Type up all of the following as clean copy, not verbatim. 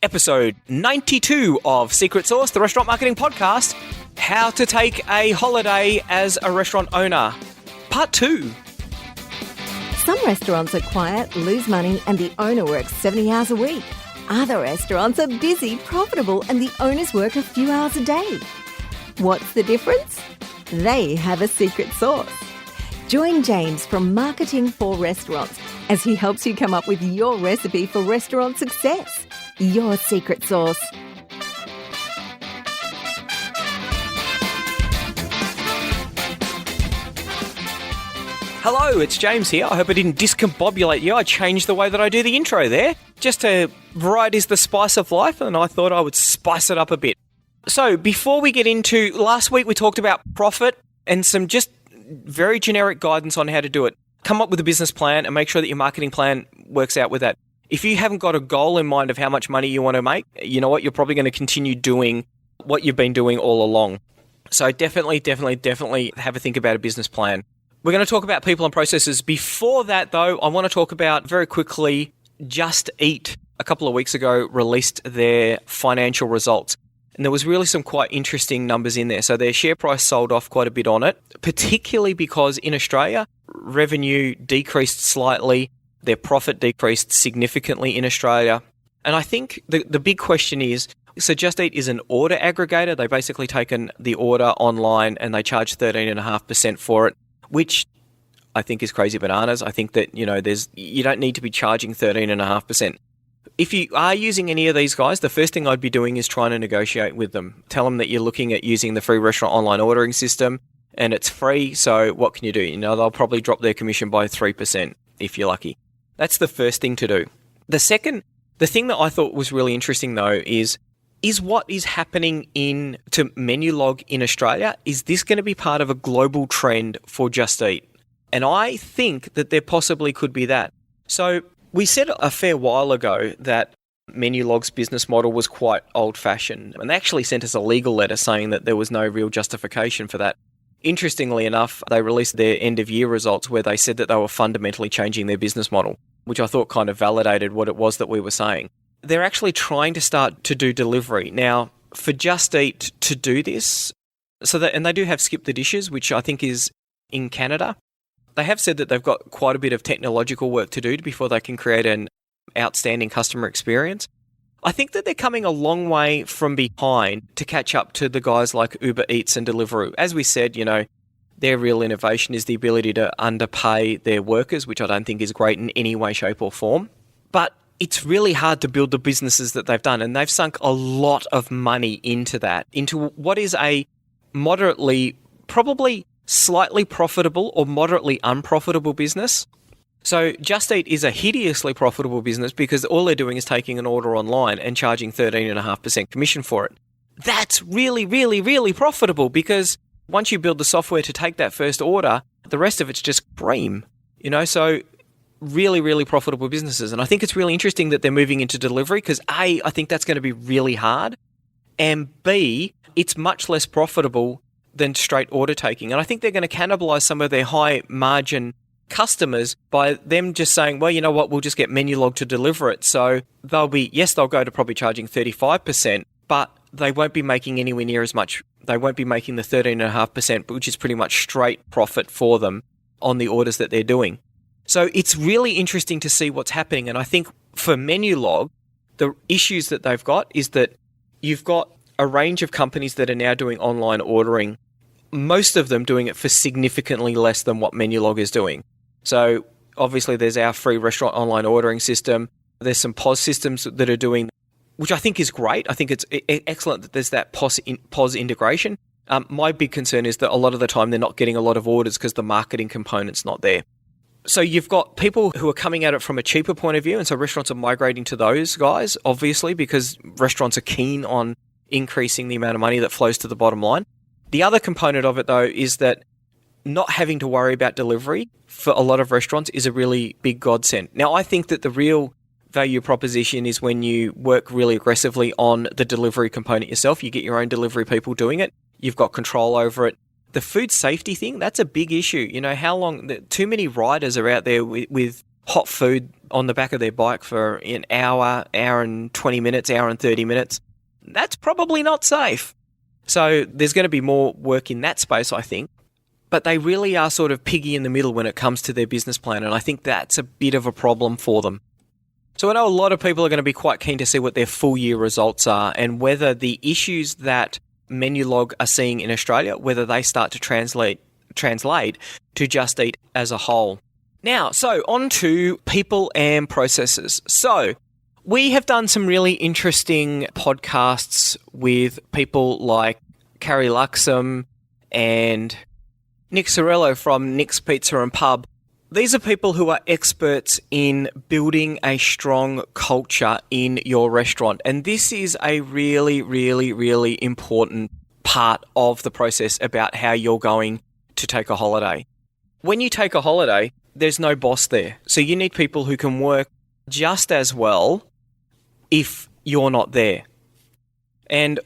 episode 92 of Secret Sauce, the restaurant marketing podcast, How to Take a Holiday as a Restaurant Owner, Part 2. Some restaurants are quiet, lose money, and the owner works 70 hours a week. Other restaurants are busy, profitable, and the owners work a few hours a day. What's the difference? They have a secret sauce. Join James from Marketing for Restaurants as he helps you come up with your recipe for restaurant success. Your secret sauce. Hello, it's James here. I hope I didn't discombobulate you. I changed the way that I do the intro there. Just to variety is the spice of life, and I thought I would spice it up a bit. So, before we get into... Last week we talked about profit and some just very generic guidance on how to do it. Come up with a business plan and make sure that your marketing plan works out with that. If you haven't got a goal in mind of how much money you want to make, you know what? You're probably going to continue doing what you've been doing all along. So definitely have a think about a business plan. We're going to talk about people and processes. Before that, though, I want to talk about very quickly Just Eat. A couple of weeks ago, released their financial results. And there was really some quite interesting numbers in there. So their share price sold off quite a bit on it, particularly because in Australia, revenue decreased slightly. Their profit decreased significantly in Australia. And I think the big question is, so Just Eat is an order aggregator. They basically taken the order online and they charge 13.5% for it, which I think is crazy bananas. I think that, you don't need to be charging 13.5%. If you are using any of these guys, the first thing I'd be doing is trying to negotiate with them. Tell them that you're looking at using the free restaurant online ordering system and it's free. So what can you do? They'll probably drop their commission by 3% if you're lucky. That's the first thing to do. The thing that I thought was really interesting though is what is happening to Menulog in Australia, is this going to be part of a global trend for Just Eat? And I think that there possibly could be that. So we said a fair while ago that Menulog's business model was quite old-fashioned, and they actually sent us a legal letter saying that there was no real justification for that. Interestingly enough, they released their end-of-year results where they said that they were fundamentally changing their business model, which I thought kind of validated what it was that we were saying. They're actually trying to start to do delivery. Now, for Just Eat to do this, and they do have Skip the Dishes, which I think is in Canada. They have said that they've got quite a bit of technological work to do before they can create an outstanding customer experience. I think that they're coming a long way from behind to catch up to the guys like Uber Eats and Deliveroo. As we said, their real innovation is the ability to underpay their workers, which I don't think is great in any way, shape or form. But it's really hard to build the businesses that they've done, and they've sunk a lot of money into that, into what is a moderately, probably slightly profitable or moderately unprofitable business. So Just Eat is a hideously profitable business because all they're doing is taking an order online and charging 13.5% commission for it. That's really, really, really profitable because once you build the software to take that first order, the rest of it's just cream, so really, really profitable businesses. And I think it's really interesting that they're moving into delivery because A, I think that's going to be really hard, and B, it's much less profitable than straight order taking. And I think they're going to cannibalize some of their high margin customers by them just saying, well, you know what, we'll just get Menulog to deliver it. So they'll go to probably charging 35%, but they won't be making anywhere near as much. They won't be making the 13.5%, which is pretty much straight profit for them on the orders that they're doing. So it's really interesting to see what's happening. And I think for Menulog, the issues that they've got is that you've got a range of companies that are now doing online ordering, most of them doing it for significantly less than what Menulog is doing. So obviously there's our free restaurant online ordering system. There's some POS systems that are doing, which I think is great. I think it's excellent that there's that POS integration. My big concern is that a lot of the time they're not getting a lot of orders because the marketing component's not there. So you've got people who are coming at it from a cheaper point of view, and so restaurants are migrating to those guys, obviously, because restaurants are keen on increasing the amount of money that flows to the bottom line. The other component of it, though, is that not having to worry about delivery for a lot of restaurants is a really big godsend. Now, I think that the real value proposition is when you work really aggressively on the delivery component yourself. You get your own delivery people doing it. You've got control over it. The food safety thing, that's a big issue. How long, too many riders are out there with hot food on the back of their bike for an hour, hour and 20 minutes, hour and 30 minutes. That's probably not safe. So there's going to be more work in that space, I think. But they really are sort of piggy in the middle when it comes to their business plan, and I think that's a bit of a problem for them. So I know a lot of people are going to be quite keen to see what their full year results are and whether the issues that Menulog are seeing in Australia, whether they start to translate to Just Eat as a whole. Now, so on to people and processes. So we have done some really interesting podcasts with people like Carrie Luxem and Nick Sarillo from Nick's Pizza and Pub. These are people who are experts in building a strong culture in your restaurant. And this is a really, really, really important part of the process about how you're going to take a holiday. When you take a holiday, there's no boss there. So you need people who can work just as well if you're not there. And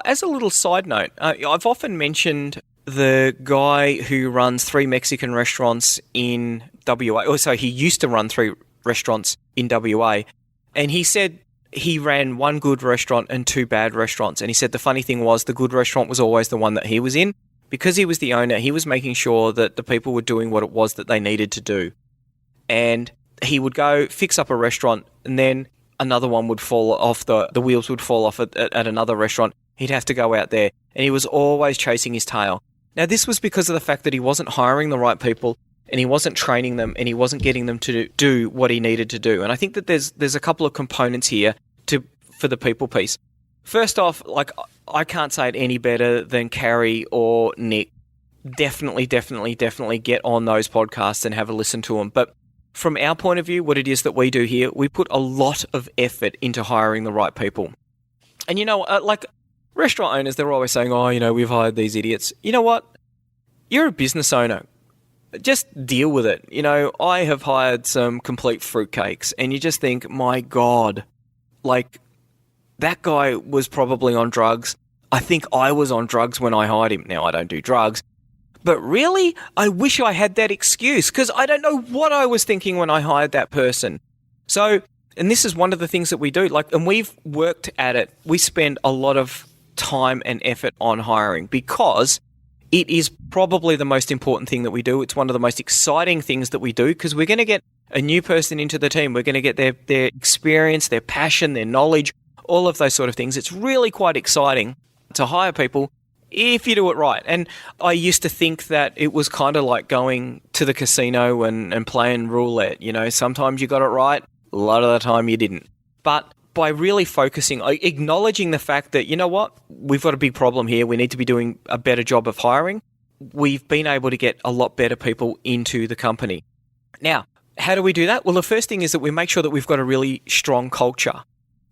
as a little side note, I've often mentioned the guy who runs 3 Mexican restaurants in WA. Also, he used to run 3 restaurants in WA. And he said he ran 1 good restaurant and 2 bad restaurants. And he said the funny thing was the good restaurant was always the one that he was in. Because he was the owner, he was making sure that the people were doing what it was that they needed to do. And he would go fix up a restaurant, and then another one would fall off, the wheels would fall off at another restaurant. He'd have to go out there. And he was always chasing his tail. Now, this was because of the fact that he wasn't hiring the right people, and he wasn't training them, and he wasn't getting them to do what he needed to do. And I think that there's a couple of components here for the people piece. First off, I can't say it any better than Carrie or Nick. Definitely get on those podcasts and have a listen to them. But from our point of view, what it is that we do here, we put a lot of effort into hiring the right people. And restaurant owners, they're always saying, we've hired these idiots. You know what? You're a business owner. Just deal with it. I have hired some complete fruitcakes, and you just think, my God, that guy was probably on drugs. I think I was on drugs when I hired him. Now, I don't do drugs. But really, I wish I had that excuse because I don't know what I was thinking when I hired that person. So, and this is one of the things that we do. And we've worked at it. We spend a lot of time and effort on hiring because it is probably the most important thing that we do. It's one of the most exciting things that we do because we're going to get a new person into the team. We're going to get their experience, their passion, their knowledge, all of those sort of things. It's really quite exciting to hire people if you do it right. And I used to think that it was kind of like going to the casino and playing roulette. Sometimes you got it right, a lot of the time you didn't. But by really focusing, acknowledging the fact that, you know what, we've got a big problem here, we need to be doing a better job of hiring, we've been able to get a lot better people into the company. Now, how do we do that? Well, the first thing is that we make sure that we've got a really strong culture.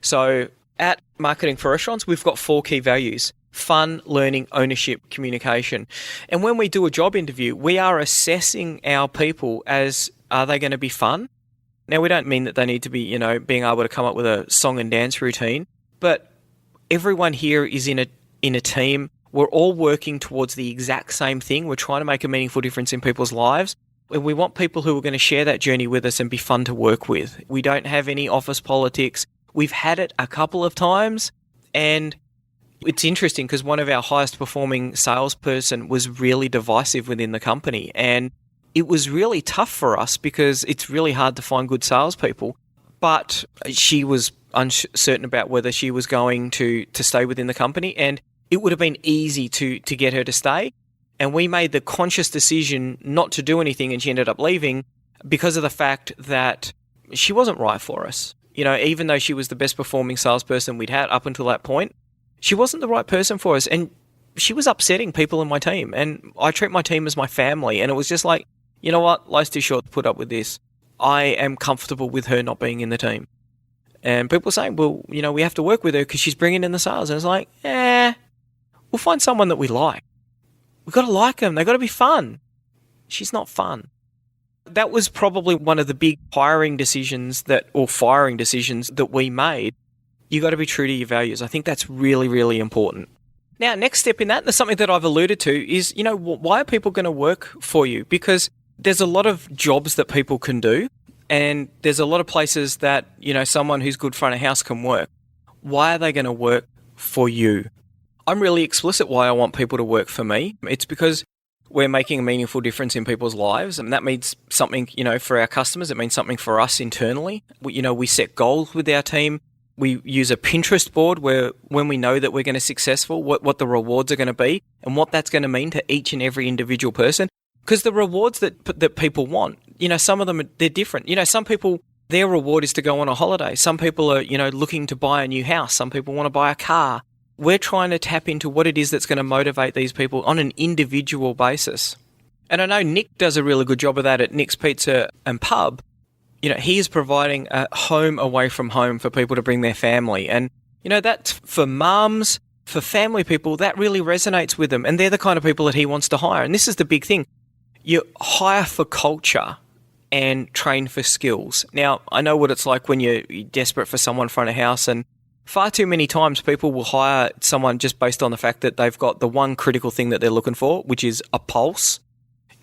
So at Marketing for Restaurants, we've got 4 key values: fun, learning, ownership, communication. And when we do a job interview, we are assessing our people as, are they going to be fun? Now, we don't mean that they need to be, being able to come up with a song and dance routine, but everyone here is in a team. We're all working towards the exact same thing. We're trying to make a meaningful difference in people's lives. And we want people who are going to share that journey with us and be fun to work with. We don't have any office politics. We've had it a couple of times, and it's interesting because one of our highest performing salesperson was really divisive within the company, and it was really tough for us because it's really hard to find good salespeople. But she was uncertain about whether she was going to stay within the company, and it would have been easy to get her to stay. And we made the conscious decision not to do anything, and she ended up leaving because of the fact that she wasn't right for us. Even though she was the best performing salesperson we'd had up until that point, she wasn't the right person for us, and she was upsetting people in my team. And I treat my team as my family, and it was just like, you know what, life's too short to put up with this. I am comfortable with her not being in the team. And people saying, well, we have to work with her because she's bringing in the sales. And it's like, we'll find someone that we like. We've got to like them. They've got to be fun. She's not fun. That was probably one of the big firing decisions that we made. You got to be true to your values. I think that's really, really important. Now, next step in that, and there's something that I've alluded to, is, why are people going to work for you? Because there's a lot of jobs that people can do. And there's a lot of places that, someone who's good front of house can work. Why are they going to work for you? I'm really explicit why I want people to work for me. It's because we're making a meaningful difference in people's lives. And that means something, for our customers. It means something for us internally. We set goals with our team. We use a Pinterest board where when we know that we're going to be successful, what the rewards are going to be and what that's going to mean to each and every individual person. Because the rewards that people want, some of them, they're different. Some people, their reward is to go on a holiday. Some people are, looking to buy a new house. Some people want to buy a car. We're trying to tap into what it is that's going to motivate these people on an individual basis. And I know Nick does a really good job of that at Nick's Pizza and Pub. He is providing a home away from home for people to bring their family. And, that's for mums, for family people, that really resonates with them. And they're the kind of people that he wants to hire. And this is the big thing. You hire for culture and train for skills. Now, I know what it's like when you're desperate for someone front of house, and far too many times people will hire someone just based on the fact that they've got the one critical thing that they're looking for, which is a pulse.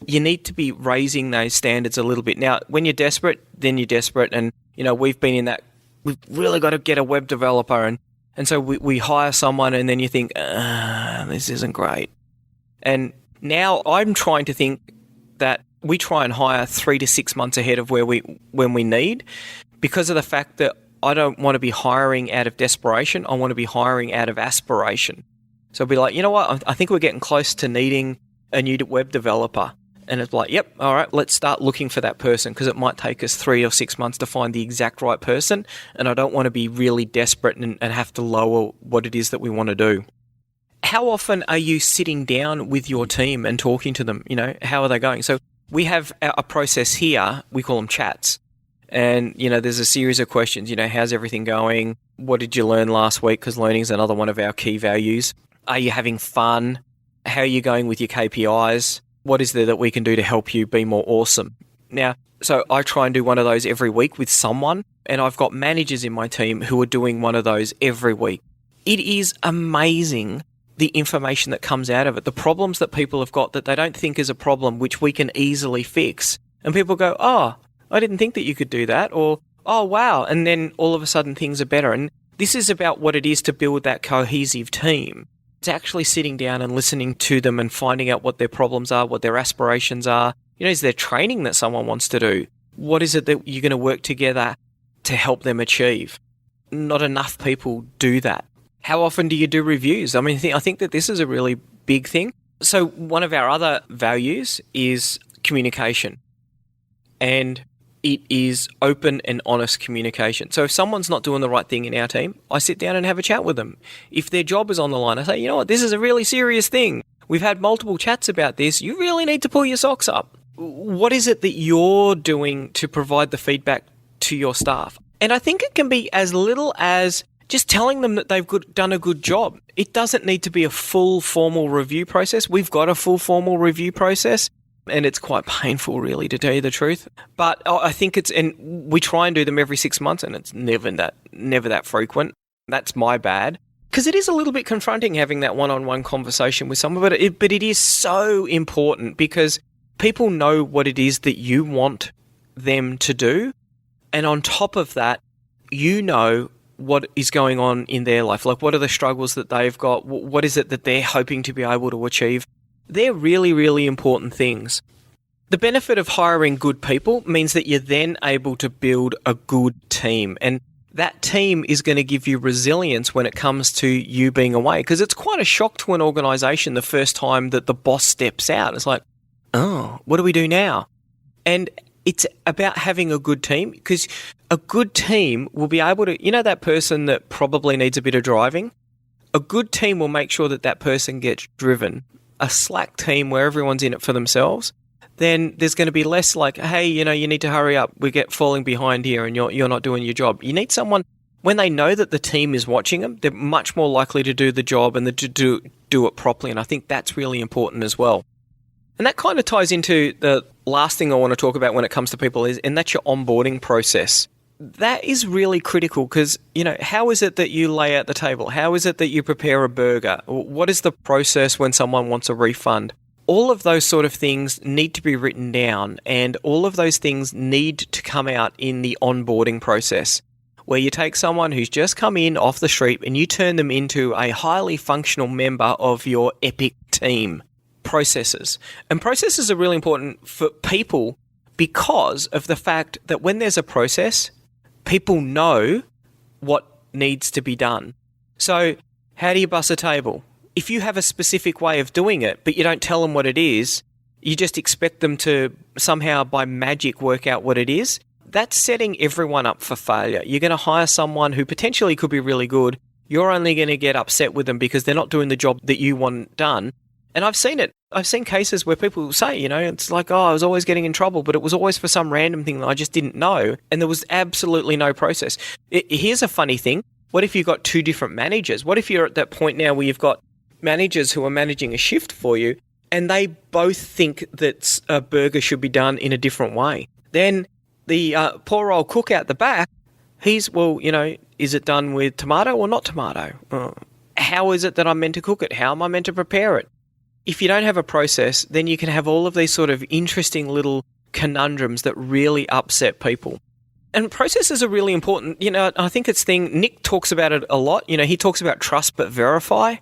You need to be raising those standards a little bit. Now, when you're desperate, then you're desperate. And, we've been in that, we've really got to get a web developer. And so we hire someone and then you think, this isn't great. And now I'm trying to think that we try and hire 3 to 6 months ahead of when we need, because of the fact that I don't want to be hiring out of desperation. I want to be hiring out of aspiration. So I'll be like, you know what? I think we're getting close to needing a new web developer. And it's like, yep, all right, let's start looking for that person, because it might take us 3 or 6 months to find the exact right person. And I don't want to be really desperate and have to lower what it is that we want to do. How often are you sitting down with your team and talking to them? How are they going? So we have a process here. We call them chats. And, there's a series of questions. How's everything going? What did you learn last week? Because learning is another one of our key values. Are you having fun? How are you going with your KPIs? What is there that we can do to help you be more awesome? Now, so I try and do one of those every week with someone, and I've got managers in my team who are doing one of those every week. It is amazing the information that comes out of it, the problems that people have got that they don't think is a problem, which we can easily fix. And people go, oh, I didn't think that you could do that, or, oh, wow. And then all of a sudden things are better. And this is about what it is to build that cohesive team. It's actually sitting down and listening to them and finding out what their problems are, what their aspirations are. Is there training that someone wants to do? What is it that you're going to work together to help them achieve? Not enough people do that. How often do you do reviews? I think that this is a really big thing. So one of our other values is communication. And it is open and honest communication. So if someone's not doing the right thing in our team, I sit down and have a chat with them. If their job is on the line, I say, you know what, this is a really serious thing. We've had multiple chats about this. You really need to pull your socks up. What is it that you're doing to provide the feedback to your staff? And I think it can be as little as just telling them that they've done a good job. It doesn't need to be a full formal review process. We've got a full formal review process. And it's quite painful, really, to tell you the truth. But I think and we try and do them every 6 months, and it's never that frequent. That's my bad. Because it is a little bit confronting having that one-on-one conversation with someone, but it is so important, because people know what it is that you want them to do. And on top of that, what is going on in their life. Like, what are the struggles that they've got? What is it that they're hoping to be able to achieve? They're really, really important things. The benefit of hiring good people means that you're then able to build a good team. And that team is going to give you resilience when it comes to you being away. Because it's quite a shock to an organisation the first time that the boss steps out. It's like, oh, what do we do now? And it's about having a good team, because a good team will be able to, that person that probably needs a bit of driving, a good team will make sure that person gets driven. A slack team where everyone's in it for themselves, then there's going to be less like, hey, you need to hurry up. We get falling behind here and you're not doing your job. You need someone, when they know that the team is watching them, they're much more likely to do the job and to do it properly. And I think that's really important as well. And that kind of ties into the last thing I want to talk about when it comes to people and that's your onboarding process. That is really critical, because, how is it that you lay out the table? How is it that you prepare a burger? What is the process when someone wants a refund? all of those sort of things need to be written down, and all of those things need to come out in the onboarding process, where you take someone who's just come in off the street and you turn them into a highly functional member of your epic team. Processes. And processes are really important for people because of the fact that when there's a process, people know what needs to be done. So how do you bus a table? If you have a specific way of doing it, but you don't tell them what it is, you just expect them to somehow by magic work out what it is, that's setting everyone up for failure. You're going to hire someone who potentially could be really good. You're only going to get upset with them because they're not doing the job that you want done. And I've seen it. I've seen cases where people say, it's like, I was always getting in trouble, but it was always for some random thing that I just didn't know. And there was absolutely no process. Here's a funny thing. What if you've got two different managers? What if you're at that point now where you've got managers who are managing a shift for you and they both think that a burger should be done in a different way? Then the poor old cook out the back, is it done with tomato or not tomato? How is it that I'm meant to cook it? How am I meant to prepare it? If you don't have a process, then you can have all of these sort of interesting little conundrums that really upset people. And processes are really important. I think Nick talks about it a lot. He talks about trust but verify.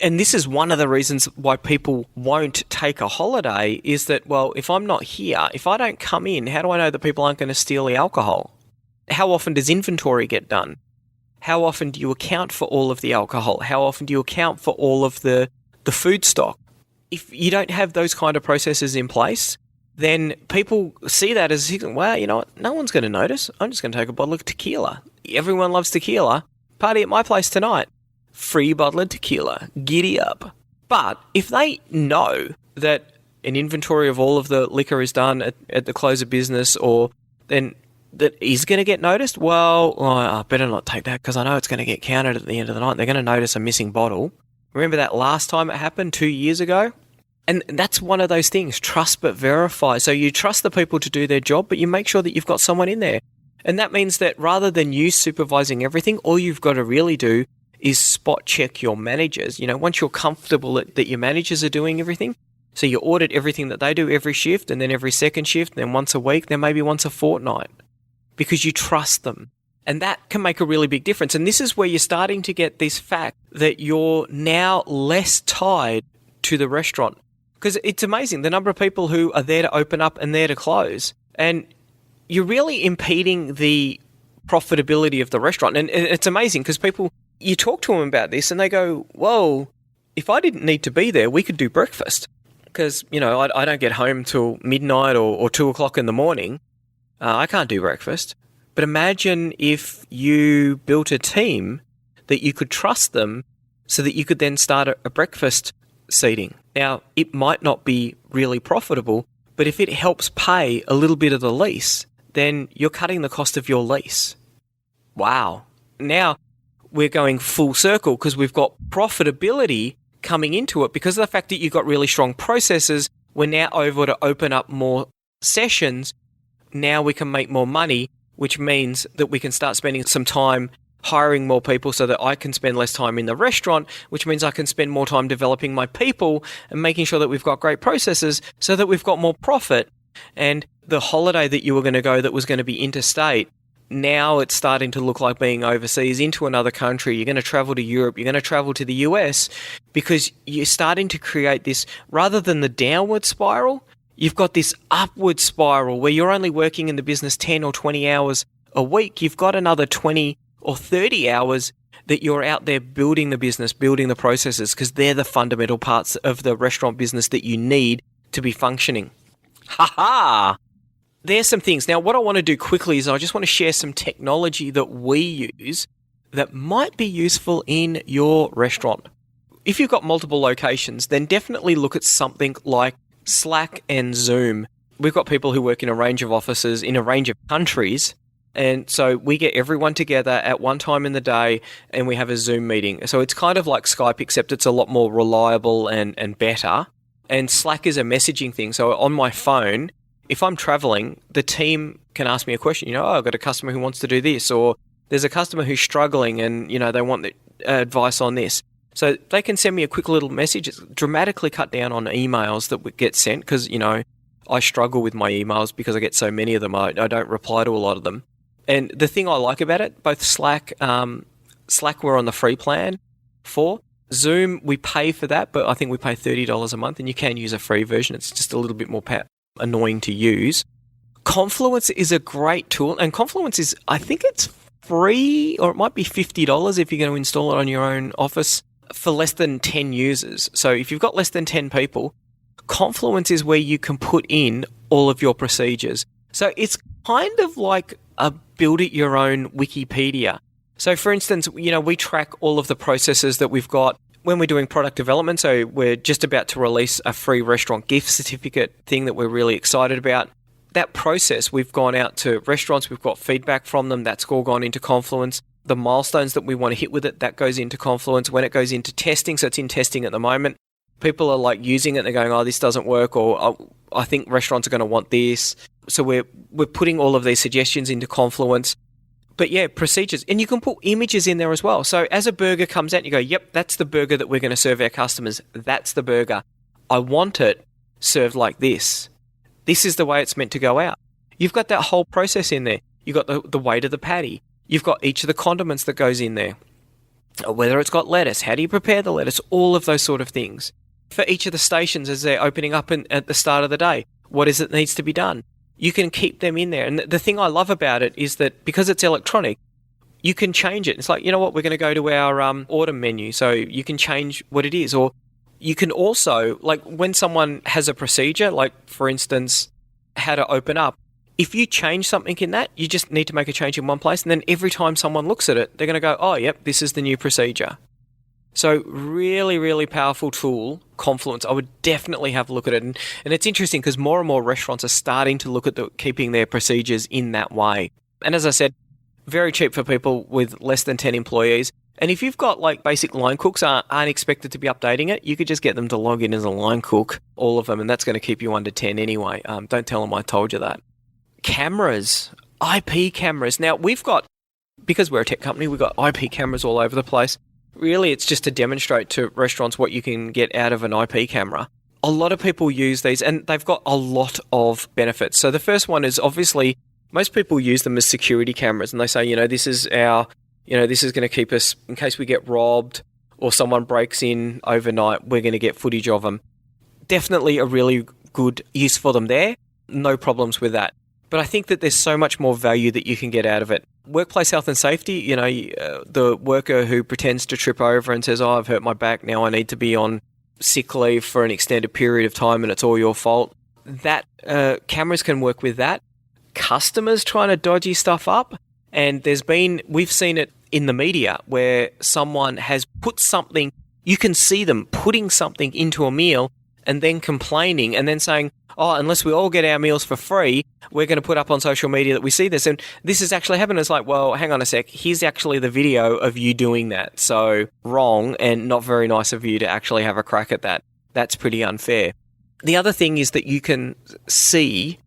And this is one of the reasons why people won't take a holiday is that, well, if I'm not here, if I don't come in, how do I know that people aren't going to steal the alcohol? How often does inventory get done? How often do you account for all of the alcohol? How often do you account for all of the food stock? If you don't have those kind of processes in place, then people see that as, well, you know what, no one's going to notice. I'm just going to take a bottle of tequila. Everyone loves tequila. Party at my place tonight. Free bottle of tequila. Giddy up. But if they know that an inventory of all of the liquor is done at the close of business, or then that is going to get noticed, well, I better not take that because I know it's going to get counted at the end of the night. They're going to notice a missing bottle. Remember that last time it happened 2 years ago? And that's one of those things, trust but verify. So you trust the people to do their job, but you make sure that you've got someone in there. And that means that rather than you supervising everything, all you've got to really do is spot check your managers. Once you're comfortable that your managers are doing everything, so you audit everything that they do every shift, and then every second shift, then once a week, then maybe once a fortnight, because you trust them. And that can make a really big difference. And this is where you're starting to get this fact that you're now less tied to the restaurant. Because it's amazing the number of people who are there to open up and there to close. And you're really impeding the profitability of the restaurant. And it's amazing because you talk to them about this and they go, whoa, if I didn't need to be there, we could do breakfast. Because, I don't get home till midnight or 2 o'clock in the morning. I can't do breakfast. But imagine if you built a team that you could trust them so that you could then start a breakfast seating. Now, it might not be really profitable, but if it helps pay a little bit of the lease, then you're cutting the cost of your lease. Wow. Now we're going full circle because we've got profitability coming into it because of the fact that you've got really strong processes. We're now able to open up more sessions. Now we can make more money, which means that we can start spending some time hiring more people so that I can spend less time in the restaurant, which means I can spend more time developing my people and making sure that we've got great processes so that we've got more profit. And the holiday that you were going to go that was going to be interstate, now it's starting to look like being overseas into another country. You're going to travel to Europe. You're going to travel to the US because you're starting to create this, rather than the downward spiral, you've got this upward spiral where you're only working in the business 10 or 20 hours a week. You've got another 20 or 30 hours that you're out there building the business, building the processes, because they're the fundamental parts of the restaurant business that you need to be functioning. Ha-ha! There's some things. Now, what I want to do quickly is I just want to share some technology that we use that might be useful in your restaurant. If you've got multiple locations, then definitely look at something like Slack and Zoom. We've got people who work in a range of offices in a range of countries. And so we get everyone together at one time in the day and we have a Zoom meeting. So it's kind of like Skype, except it's a lot more reliable and better. And Slack is a messaging thing. So on my phone, if I'm traveling, the team can ask me a question. I've got a customer who wants to do this, or there's a customer who's struggling and, they want the advice on this. So they can send me a quick little message. It's dramatically cut down on emails that get sent because, I struggle with my emails because I get so many of them. I don't reply to a lot of them. And the thing I like about it, both Slack we're on the free plan for. Zoom, we pay for that, but I think we pay $30 a month, and you can use a free version. It's just a little bit more annoying to use. Confluence is a great tool, and Confluence is, I think it's free, or it might be $50 if you're going to install it on your own office for less than 10 users. So if you've got less than 10 people, Confluence is where you can put in all of your procedures. So it's kind of like a build-it-your-own Wikipedia. So for instance, we track all of the processes that we've got when we're doing product development. So we're just about to release a free restaurant gift certificate thing that we're really excited about. That process, we've gone out to restaurants, we've got feedback from them, that's all gone into Confluence. The milestones that we want to hit with it, that goes into Confluence. When it goes into testing, so it's in testing at the moment, people are using it and they're going, oh, this doesn't work, or oh, I think restaurants are going to want this. So we're putting all of these suggestions into Confluence. But yeah, procedures. And you can put images in there as well. So as a burger comes out, you go, yep, that's the burger that we're going to serve our customers. That's the burger. I want it served like this. This is the way it's meant to go out. You've got that whole process in there. You've got the weight of the patty. You've got each of the condiments that goes in there. Whether it's got lettuce, how do you prepare the lettuce, all of those sort of things. For each of the stations as they're opening up at the start of the day, what is it that needs to be done? You can keep them in there. And the thing I love about it is that because it's electronic, you can change it. It's like, you know what, we're going to go to our order menu. So you can change what it is. Or you can also, when someone has a procedure, for instance, how to open up, if you change something in that, you just need to make a change in one place. And then every time someone looks at it, they're going to go, oh, yep, this is the new procedure. So really, really powerful tool, Confluence. I would definitely have a look at it. And it's interesting because more and more restaurants are starting to look at keeping their procedures in that way. And as I said, very cheap for people with less than 10 employees. And if you've got basic line cooks aren't expected to be updating it, you could just get them to log in as a line cook, all of them, and that's going to keep you under 10 anyway. Don't tell them I told you that. Cameras, IP cameras. Now we've got, because we're a tech company, we've got IP cameras all over the place. Really, it's just to demonstrate to restaurants what you can get out of an IP camera. A lot of people use these, and they've got a lot of benefits. So the first one is obviously most people use them as security cameras, and they say, this is this is going to keep us in case we get robbed or someone breaks in overnight. We're going to get footage of them. Definitely a really good use for them there. No problems with that. But I think that there's so much more value that you can get out of it. Workplace health and safety, the worker who pretends to trip over and says, oh, I've hurt my back, now I need to be on sick leave for an extended period of time and it's all your fault. That cameras can work with that. Customers trying to dodgy stuff up, and we've seen it in the media where someone has put something, you can see them putting something into a meal and then complaining and then saying, oh, unless we all get our meals for free, we're going to put up on social media that we see this. And this has actually happened. It's like, well, hang on a sec. Here's actually the video of you doing that. So wrong and not very nice of you to actually have a crack at that. That's pretty unfair. The other thing is that you can see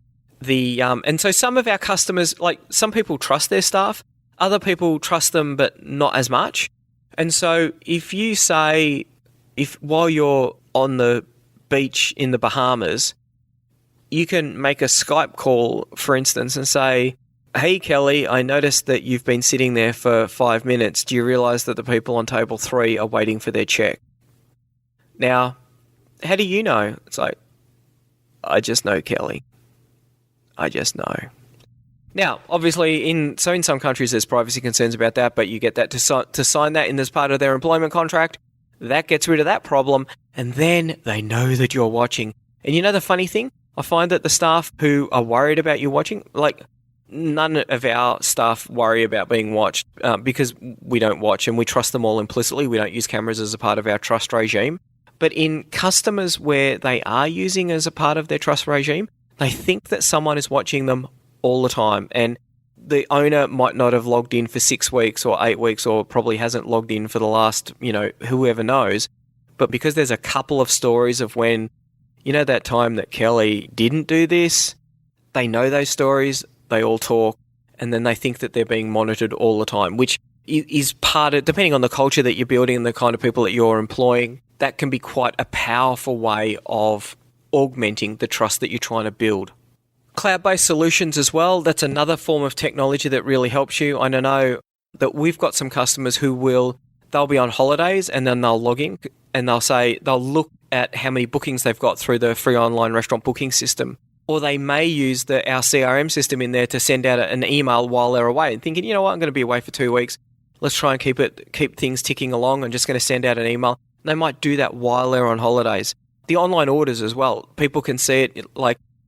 and so some of our customers, some people trust their staff, other people trust them, but not as much. And so if you say, while you're on the beach in the Bahamas, you can make a Skype call, for instance, and say, hey, Kelly, I noticed that you've been sitting there for 5 minutes. Do you realize that the people on table 3 are waiting for their check? Now, how do you know? It's like, I just know, Kelly. I just know. Now, obviously, in some countries there's privacy concerns about that, but you get that to sign that in as part of their employment contract. That gets rid of that problem, and then they know that you're watching. And the funny thing? I find that the staff who are worried about you watching, none of our staff worry about being watched because we don't watch and we trust them all implicitly. We don't use cameras as a part of our trust regime. But in customers where they are using as a part of their trust regime, they think that someone is watching them all the time. And the owner might not have logged in for 6 weeks or 8 weeks or probably hasn't logged in for the last, whoever knows. But because there's a couple of stories of when, that time that Kelly didn't do this, they know those stories, they all talk, and then they think that they're being monitored all the time, which is part of, depending on the culture that you're building and the kind of people that you're employing, that can be quite a powerful way of augmenting the trust that you're trying to build. Cloud-based solutions as well, that's another form of technology that really helps you. I know that we've got some customers who they'll be on holidays and then they'll log in and they'll look at how many bookings they've got through the free online restaurant booking system. Or they may use our CRM system in there to send out an email while they're away and thinking, you know what, I'm going to be away for 2 weeks. Let's try and keep things ticking along. I'm just going to send out an email. And they might do that while they're on holidays. The online orders as well. People can see it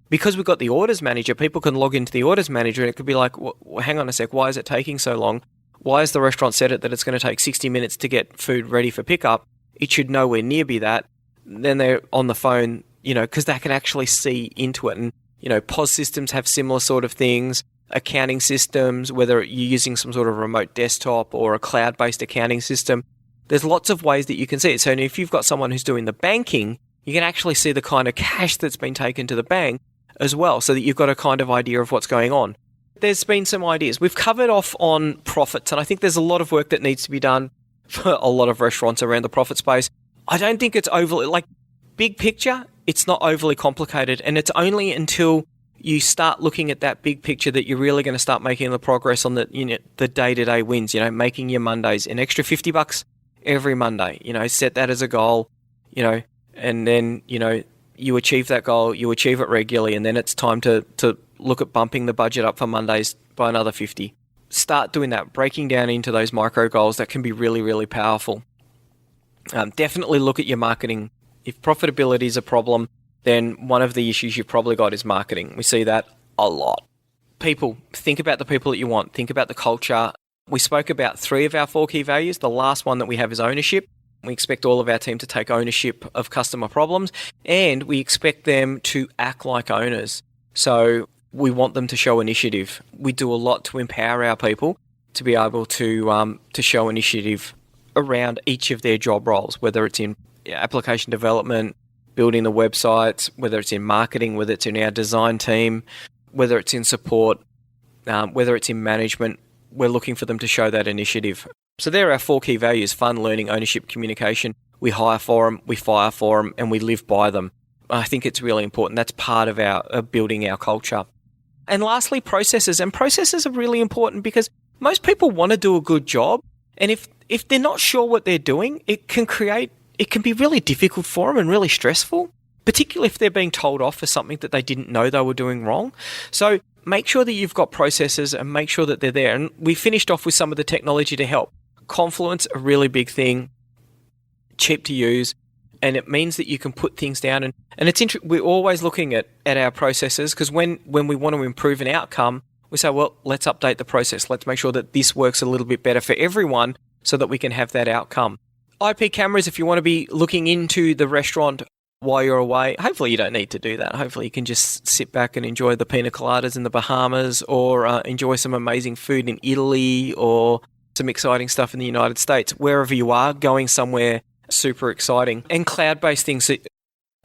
because we've got the orders manager, people can log into the orders manager and it could be like, well, hang on a sec, why is it taking so long? Why has the restaurant set it that it's going to take 60 minutes to get food ready for pickup? It should nowhere near be that. Then they're on the phone, because they can actually see into it. And, POS systems have similar sort of things, accounting systems, whether you're using some sort of remote desktop or a cloud-based accounting system. There's lots of ways that you can see it. So if you've got someone who's doing the banking, you can actually see the kind of cash that's been taken to the bank as well, so that you've got a kind of idea of what's going on. There's been some ideas. We've covered off on profits, and I think there's a lot of work that needs to be done for a lot of restaurants around the profit space. I don't think it's overly, big picture, it's not overly complicated, and it's only until you start looking at that big picture that you're really going to start making the progress on the day-to-day wins, making your Mondays an extra $50 every Monday, set that as a goal, and then, you achieve that goal, you achieve it regularly, and then it's time to look at bumping the budget up for Mondays by another 50. Start doing that, breaking down into those micro goals. That can be really, really powerful. Definitely look at your marketing. If profitability is a problem, then one of the issues you've probably got is marketing. We see that a lot. People, think about the people that you want. Think about the culture. We spoke about 3 of our 4 key values. The last one that we have is ownership. We expect all of our team to take ownership of customer problems, and we expect them to act like owners. So we want them to show initiative. We do a lot to empower our people to be able to show initiative around each of their job roles, whether it's in application development, building the websites, whether it's in marketing, whether it's in our design team, whether it's in support, whether it's in management. We're looking for them to show that initiative. So there are our 4 key values: fun, learning, ownership, communication. We hire for them, we fire for them, and we live by them. I think it's really important. That's part of building our culture. And lastly, processes. And processes are really important because most people want to do a good job. And if they're not sure what they're doing, it can be really difficult for them and really stressful, particularly if they're being told off for something that they didn't know they were doing wrong. So make sure that you've got processes and make sure that they're there. And we finished off with some of the technology to help. Confluence, a really big thing, cheap to use, and it means that you can put things down. And it's we're always looking at our processes, because when we want to improve an outcome, we say, well, let's update the process. Let's make sure that this works a little bit better for everyone so that we can have that outcome. IP cameras, if you want to be looking into the restaurant while you're away, hopefully you don't need to do that. Hopefully you can just sit back and enjoy the pina coladas in the Bahamas, or enjoy some amazing food in Italy, or some exciting stuff in the United States. Wherever you are, going somewhere super exciting. And cloud-based things,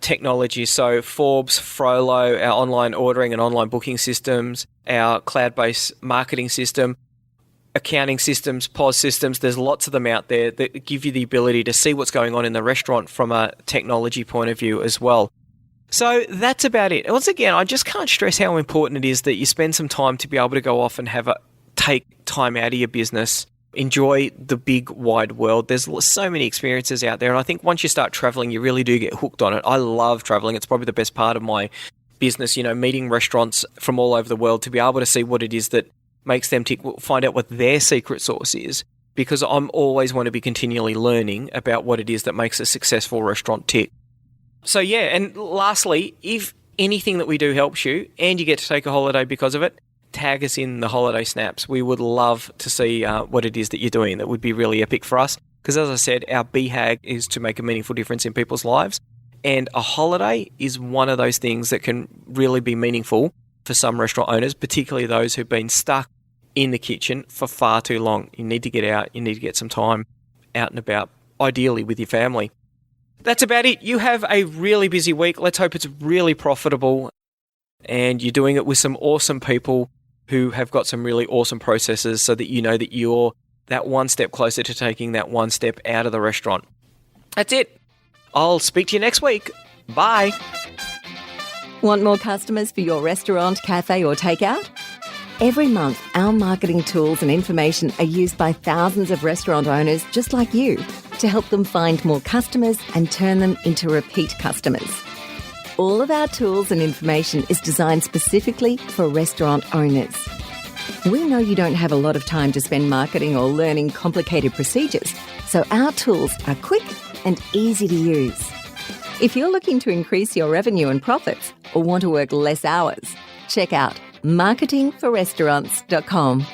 technology, so Forbes, FROLO, our online ordering and online booking systems, our cloud-based marketing system, accounting systems, POS systems. There's lots of them out there that give you the ability to see what's going on in the restaurant from a technology point of view as well. So that's about it. Once again, I just can't stress how important it is that you spend some time to be able to go off and take time out of your business, enjoy the big wide world. There's so many experiences out there, and I think once you start traveling, you really do get hooked on it. I love traveling. It's probably the best part of my business, meeting restaurants from all over the world, to be able to see what it is that makes them tick, find out what their secret sauce is, because I'm always want to be continually learning about what it is that makes a successful restaurant tick. So yeah, and lastly, if anything that we do helps you and you get to take a holiday because of it, tag us in the holiday snaps. We would love to see what it is that you're doing. That would be really epic for us, because as I said, our BHAG is to make a meaningful difference in people's lives, and a holiday is one of those things that can really be meaningful for some restaurant owners, particularly those who've been stuck in the kitchen for far too long. You need to get out. You need to get some time out and about, ideally with your family. That's about it. You have a really busy week. Let's hope it's really profitable and you're doing it with some awesome people who have got some really awesome processes, so that you know that you're that one step closer to taking that one step out of the restaurant. That's it. I'll speak to you next week. Bye. Want more customers for your restaurant, cafe or takeout? Every month, our marketing tools and information are used by thousands of restaurant owners just like you to help them find more customers and turn them into repeat customers. All of our tools and information is designed specifically for restaurant owners. We know you don't have a lot of time to spend marketing or learning complicated procedures, so our tools are quick and easy to use. If you're looking to increase your revenue and profits or want to work less hours, check out marketingforrestaurants.com.